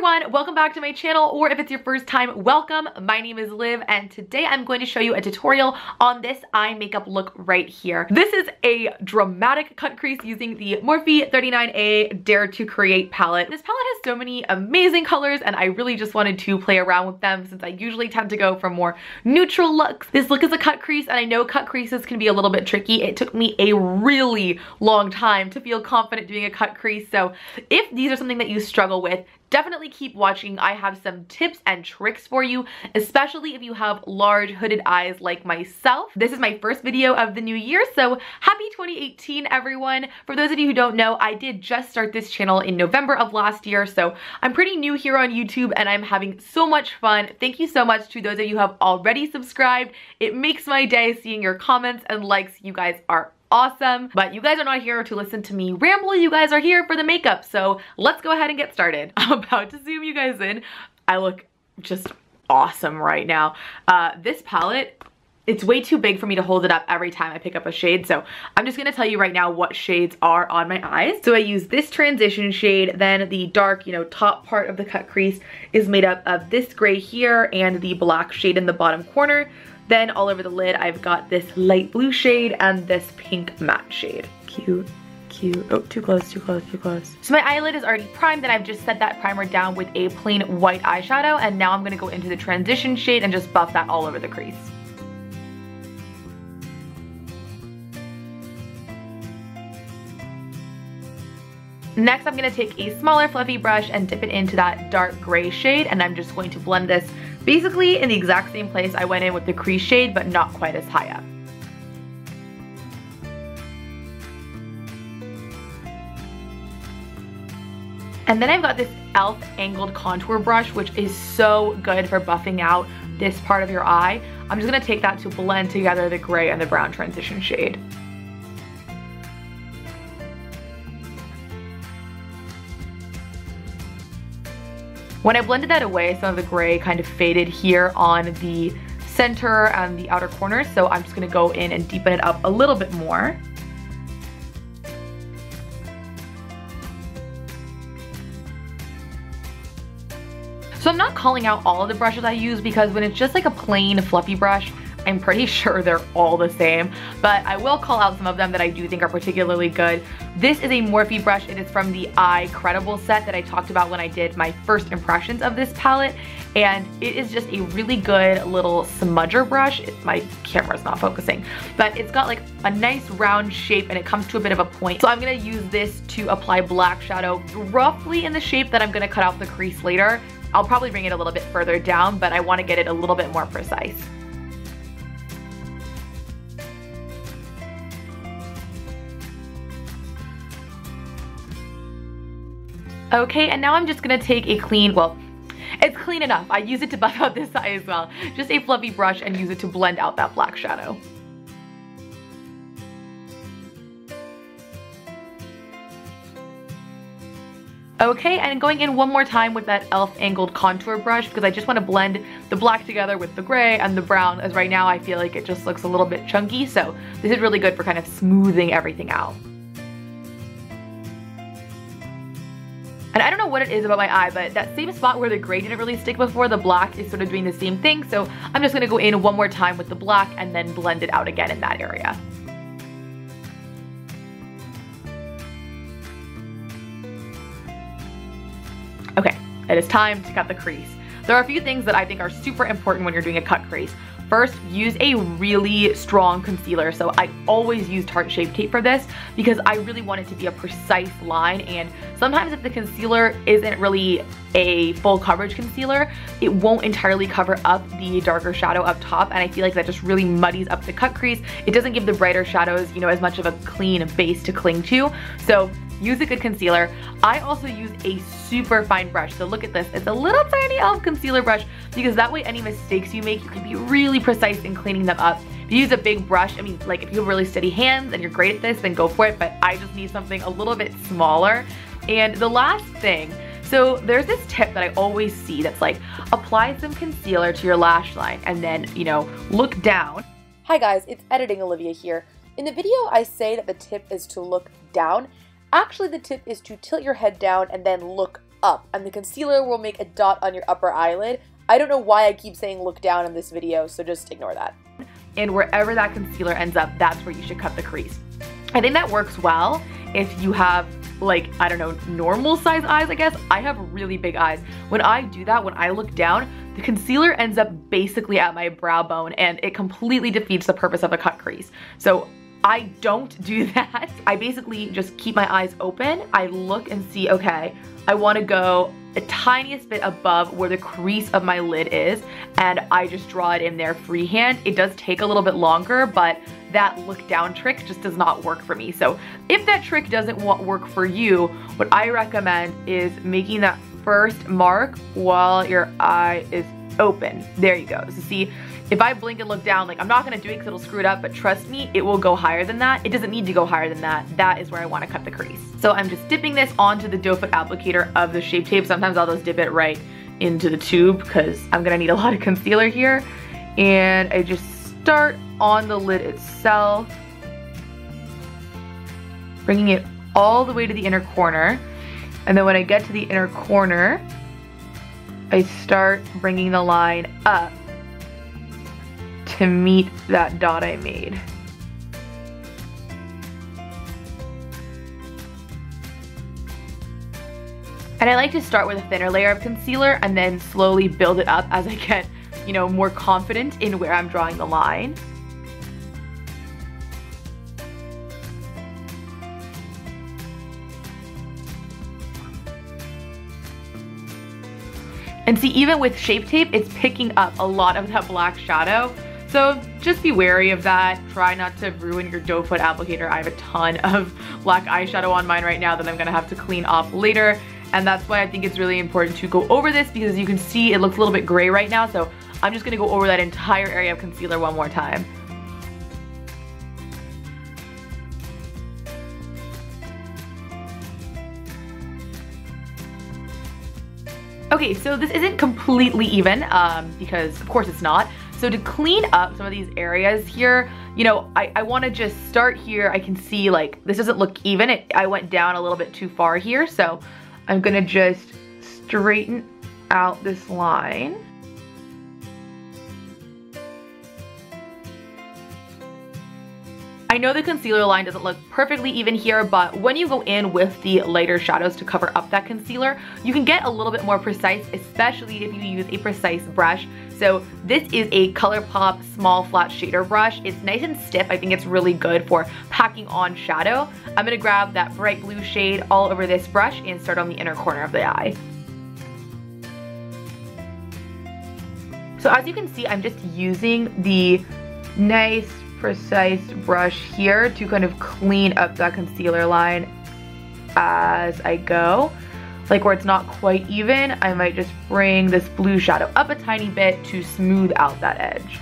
everyone, welcome back to my channel, or if it's your first time, welcome. My name is Liv, and today I'm going to show you a tutorial on this eye makeup look right here. This is a dramatic cut crease using the Morphe 39A Dare to Create palette. This palette has so many amazing colors, and I really just wanted to play around with them since I usually tend to go for more neutral looks. This look is a cut crease, and I know cut creases can be a little bit tricky. It took me a really long time to feel confident doing a cut crease, so if these are something that you struggle with, definitely keep watching. I have some tips and tricks for you, especially if you have large hooded eyes like myself. This is my first video of the new year, so happy 2018 everyone. For those of you who don't know, I did just start this channel in November of last year, so I'm pretty new here on YouTube and I'm having so much fun. Thank you so much to those of you who have already subscribed. It makes my day seeing your comments and likes. You guys are awesome, but you guys are not here to listen to me ramble. You guys are here for the makeup, so let's go ahead and get started. I'm about to zoom you guys in. I look just awesome right now. This palette, it's way too big for me to hold it up every time I pick up a shade, so I'm just gonna tell you right now what shades are on my eyes. So I use this transition shade, then the dark, top part of the cut crease is made up of this gray here and the black shade in the bottom corner. Then all over the lid, I've got this light blue shade and this pink matte shade. Cute, cute. Oh, too close, too close, too close. So my eyelid is already primed, and I've just set that primer down with a plain white eyeshadow, and now I'm gonna go into the transition shade and just buff that all over the crease. Next, I'm gonna take a smaller fluffy brush and dip it into that dark gray shade, and I'm just going to blend this basically in the exact same place I went in with the crease shade, but not quite as high up. And then I've got this e.l.f. angled contour brush, which is so good for buffing out this part of your eye. I'm just gonna take that to blend together the gray and the brown transition shade. When I blended that away, some of the gray kind of faded here on the center and the outer corners, so I'm just gonna go in and deepen it up a little bit more. So I'm not calling out all of the brushes I use because when it's just like a plain fluffy brush, I'm pretty sure they're all the same, but I will call out some of them that I do think are particularly good. This is a Morphe brush. It is from the Eye Credible set that I talked about when I did my first impressions of this palette, and it is just a really good little smudger brush. My camera's not focusing, but it's got like a nice round shape and it comes to a bit of a point. So I'm gonna use this to apply black shadow roughly in the shape that I'm gonna cut out the crease later. I'll probably bring it a little bit further down, but I wanna get it a little bit more precise. Okay, and now I'm just gonna take a clean, well, it's clean enough. I use it to buff out this eye as well. Just a fluffy brush and use it to blend out that black shadow. Okay, and going in one more time with that e.l.f. angled contour brush because I just want to blend the black together with the gray and the brown, as right now I feel like it just looks a little bit chunky, so this is really good for kind of smoothing everything out. And I don't know what it is about my eye, but that same spot where the gray didn't really stick before, the black is sort of doing the same thing, so I'm just gonna go in one more time with the black and then blend it out again in that area. Okay, it is time to cut the crease. There are a few things that I think are super important when you're doing a cut crease. First, use a really strong concealer. So I always use Tarte Shape Tape for this because I really want it to be a precise line, and sometimes if the concealer isn't really a full coverage concealer, it won't entirely cover up the darker shadow up top, and I feel like that just really muddies up the cut crease. It doesn't give the brighter shadows, as much of a clean base to cling to. So use a good concealer. I also use a super fine brush. So look at this. It's a little tiny e.l.f. concealer brush because that way any mistakes you make, you can be really precise in cleaning them up. If you use a big brush, I mean, like if you have really steady hands and you're great at this, then go for it, but I just need something a little bit smaller. And the last thing, so there's this tip that I always see that's like, apply some concealer to your lash line and then, look down. Hi guys, it's Editing Olivia here. In the video, I say that the tip is to look down. Actually, the tip is to tilt your head down and then look up, and the concealer will make a dot on your upper eyelid. I don't know why I keep saying look down in this video, so just ignore that. And wherever that concealer ends up, that's where you should cut the crease. I think that works well if you have, like, I don't know, normal size eyes, I guess. I have really big eyes. When I do that, when I look down, the concealer ends up basically at my brow bone, and it completely defeats the purpose of a cut crease. So I don't do that. I basically just keep my eyes open. I look and see, okay, I want to go the tiniest bit above where the crease of my lid is, and I just draw it in there freehand. It does take a little bit longer, but that look down trick just does not work for me. So if that trick doesn't work for you, what I recommend is making that first mark while your eye is open. There you go. So see, if I blink and look down, like, I'm not gonna do it because it'll screw it up, but trust me, it will go higher than that. It doesn't need to go higher than that. That is where I wanna cut the crease. So I'm just dipping this onto the doe foot applicator of the Shape Tape. Sometimes I'll just dip it right into the tube because I'm gonna need a lot of concealer here. And I just start on the lid itself, bringing it all the way to the inner corner. And then when I get to the inner corner, I start bringing the line up to meet that dot I made. And I like to start with a thinner layer of concealer and then slowly build it up as I get, you know, more confident in where I'm drawing the line. And see, even with Shape Tape, it's picking up a lot of that black shadow. So just be wary of that. Try not to ruin your doe foot applicator. I have a ton of black eyeshadow on mine right now that I'm gonna have to clean off later. And that's why I think it's really important to go over this, because you can see it looks a little bit gray right now. So I'm just gonna go over that entire area of concealer one more time. Okay, so this isn't completely even, because of course it's not. So to clean up some of these areas here, you know, I wanna just start here. I can see, like, this doesn't look even. I went down a little bit too far here, so I'm gonna just straighten out this line. I know the concealer line doesn't look perfectly even here, but when you go in with the lighter shadows to cover up that concealer, you can get a little bit more precise, especially if you use a precise brush. So this is a ColourPop small flat shader brush. It's nice and stiff. I think it's really good for packing on shadow. I'm gonna grab that bright blue shade all over this brush and start on the inner corner of the eye. So as you can see, I'm just using the nice precise brush here to kind of clean up that concealer line as I go. Like where it's not quite even, I might just bring this blue shadow up a tiny bit to smooth out that edge.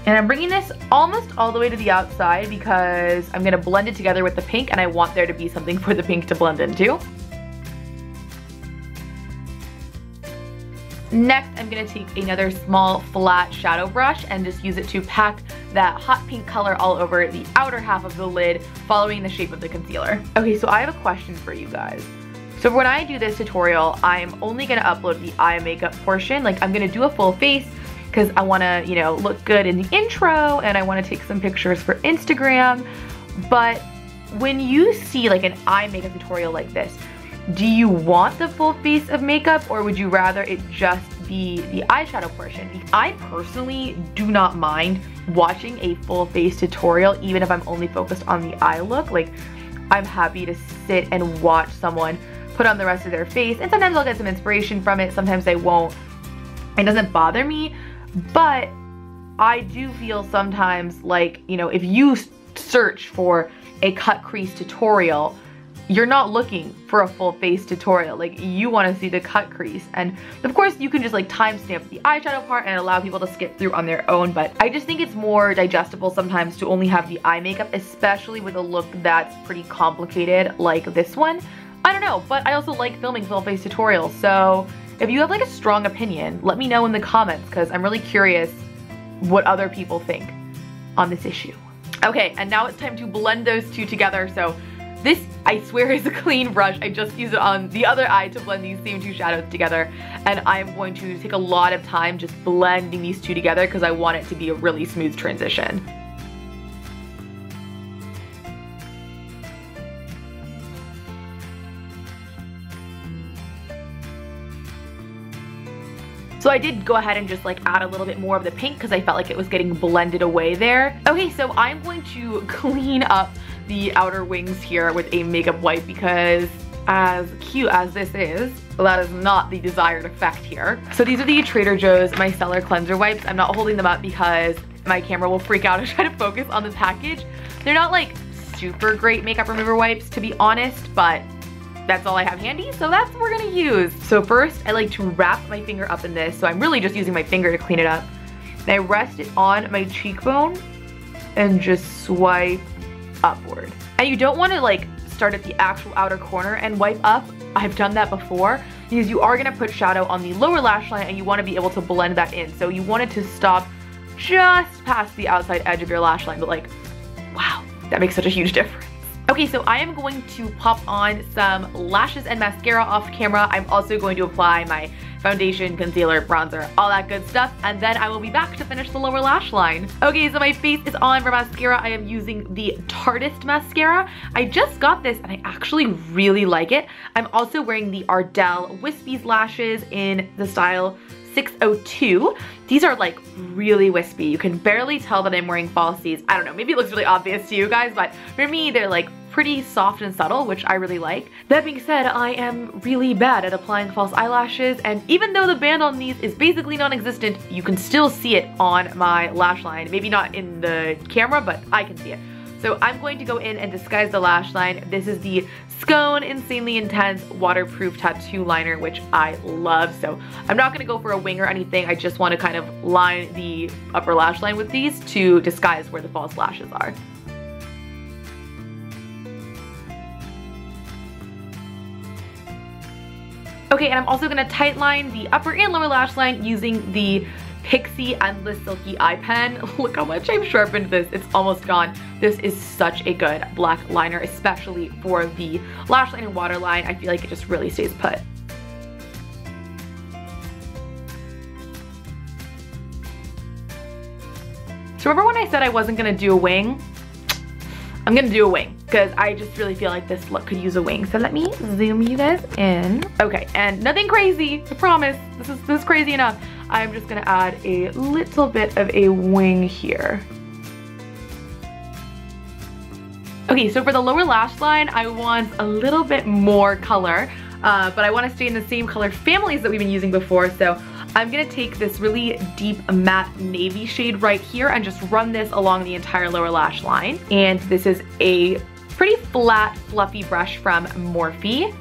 And I'm bringing this almost all the way to the outside because I'm gonna blend it together with the pink, and I want there to be something for the pink to blend into. Next, I'm gonna take another small flat shadow brush and just use it to pack that hot pink color all over the outer half of the lid, following the shape of the concealer. Okay, so I have a question for you guys. So when I do this tutorial, I'm only gonna upload the eye makeup portion. Like, I'm gonna do a full face because I wanna, you know, look good in the intro and I wanna take some pictures for Instagram. But when you see like an eye makeup tutorial like this, do you want the full face of makeup, or would you rather it just be the eyeshadow portion? I personally do not mind watching a full face tutorial, even if I'm only focused on the eye look. Like, I'm happy to sit and watch someone put on the rest of their face, and sometimes I'll get some inspiration from it, sometimes I won't. It doesn't bother me, but I do feel sometimes like, you know, if you search for a cut crease tutorial, you're not looking for a full face tutorial. Like, you want to see the cut crease. And of course you can just like timestamp the eyeshadow part and allow people to skip through on their own, but I just think it's more digestible sometimes to only have the eye makeup, especially with a look that's pretty complicated like this one. I don't know, but I also like filming full face tutorials, so if you have like a strong opinion, let me know in the comments, because I'm really curious what other people think on this issue. Okay, and now it's time to blend those two together. So this, I swear, is a clean brush. I just used it on the other eye to blend these same two shadows together. And I'm going to take a lot of time just blending these two together because I want it to be a really smooth transition. So I did go ahead and just like add a little bit more of the pink because I felt like it was getting blended away there. Okay, so I'm going to clean up the outer wings here with a makeup wipe because as cute as this is, that is not the desired effect here. So these are the Trader Joe's Micellar Cleanser Wipes. I'm not holding them up because my camera will freak out and try to focus on the package. They're not like super great makeup remover wipes, to be honest, but that's all I have handy, so that's what we're gonna use. So first, I like to wrap my finger up in this, so I'm really just using my finger to clean it up. And I rest it on my cheekbone and just swipe upward. And you don't wanna like start at the actual outer corner and wipe up. I've done that before because you are gonna put shadow on the lower lash line and you wanna be able to blend that in. So you want it to stop just past the outside edge of your lash line, but like, wow, that makes such a huge difference. Okay, so I am going to pop on some lashes and mascara off camera. I'm also going to apply my foundation, concealer, bronzer, all that good stuff, and then I will be back to finish the lower lash line. Okay, so my face is on for mascara. I am using the Tarteist mascara. I just got this and I actually really like it. I'm also wearing the Ardell Wispies lashes in the style 602. These are like really wispy. You can barely tell that I'm wearing falsies. I don't know, maybe it looks really obvious to you guys, but for me, they're like pretty soft and subtle, which I really like. That being said, I am really bad at applying false eyelashes, and even though the band on these is basically non-existent, you can still see it on my lash line. Maybe not in the camera, but I can see it. So I'm going to go in and disguise the lash line. This is the Scone Insanely Intense Waterproof Tattoo Liner, which I love. So I'm not gonna go for a wing or anything. I just wanna kind of line the upper lash line with these to disguise where the false lashes are. Okay, and I'm also gonna tight line the upper and lower lash line using the Pixie Endless Silky Eye Pen. Look how much I've sharpened this. It's almost gone. This is such a good black liner, especially for the lash line and waterline. I feel like it just really stays put. So remember when I said I wasn't gonna do a wing? I'm gonna do a wing because I just really feel like this look could use a wing. So let me zoom you guys in. Okay, and nothing crazy, I promise. This is crazy enough. I'm just gonna add a little bit of a wing here. Okay, so for the lower lash line, I want a little bit more color, but I wanna stay in the same color families that we've been using before. So I'm gonna take this really deep matte navy shade right here and just run this along the entire lower lash line. And this is a pretty flat, fluffy brush from Morphe.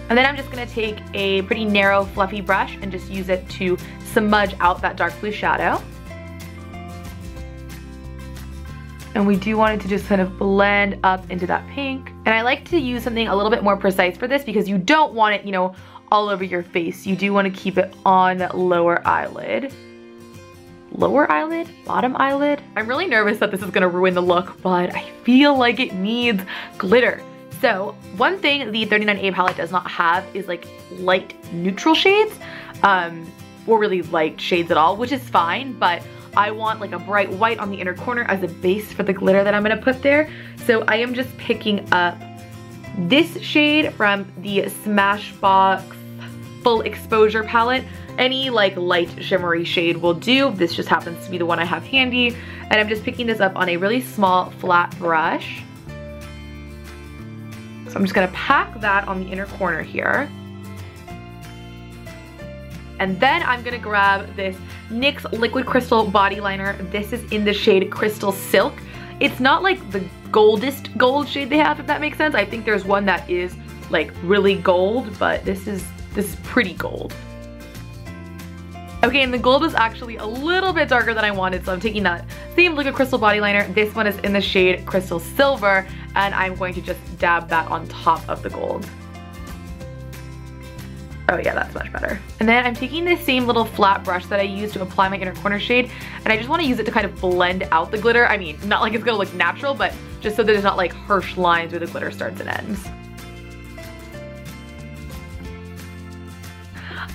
And then I'm just gonna take a pretty narrow, fluffy brush and just use it to smudge out that dark blue shadow. And we do want it to just kind of blend up into that pink. And I like to use something a little bit more precise for this because you don't want it, you know, all over your face. You do want to keep it on that lower eyelid. Lower eyelid? Bottom eyelid? I'm really nervous that this is gonna ruin the look, but I feel like it needs glitter. So one thing the 39A palette does not have is like light neutral shades, or really light shades at all, which is fine, but I want like a bright white on the inner corner as a base for the glitter that I'm gonna put there. So I am just picking up this shade from the Smashbox Full Exposure palette. Any like light shimmery shade will do. This just happens to be the one I have handy. And I'm just picking this up on a really small flat brush. So I'm just gonna pack that on the inner corner here. And then I'm gonna grab this NYX Liquid Crystal Body Liner. This is in the shade Crystal Silk. It's not like the goldest gold shade they have, if that makes sense. I think there's one that is like really gold, but this is pretty gold. Okay, and the gold is actually a little bit darker than I wanted, so I'm taking that same Liquid Crystal Body Liner. This one is in the shade Crystal Silver, and I'm going to just dab that on top of the gold. Oh yeah, that's much better. And then I'm taking this same little flat brush that I used to apply my inner corner shade, and I just want to use it to kind of blend out the glitter. I mean, not like it's gonna look natural, but just so there's not like harsh lines where the glitter starts and ends.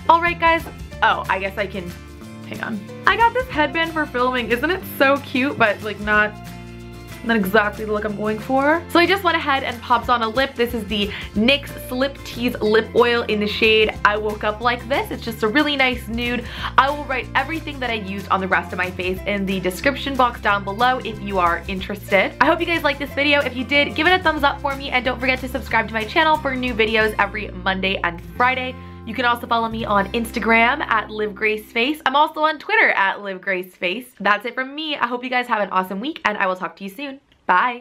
All right, guys. Oh, I guess I can, hang on. I got this headband for filming. Isn't it so cute, but like not exactly the look I'm going for. So I just went ahead and popped on a lip. This is the NYX Slip Tease Lip Oil in the shade I Woke Up Like This. It's just a really nice nude. I will write everything that I used on the rest of my face in the description box down below if you are interested. I hope you guys liked this video. If you did, give it a thumbs up for me, and don't forget to subscribe to my channel for new videos every Monday and Friday. You can also follow me on Instagram at livgraceface. I'm also on Twitter at livgraceface. That's it from me. I hope you guys have an awesome week, and I will talk to you soon. Bye.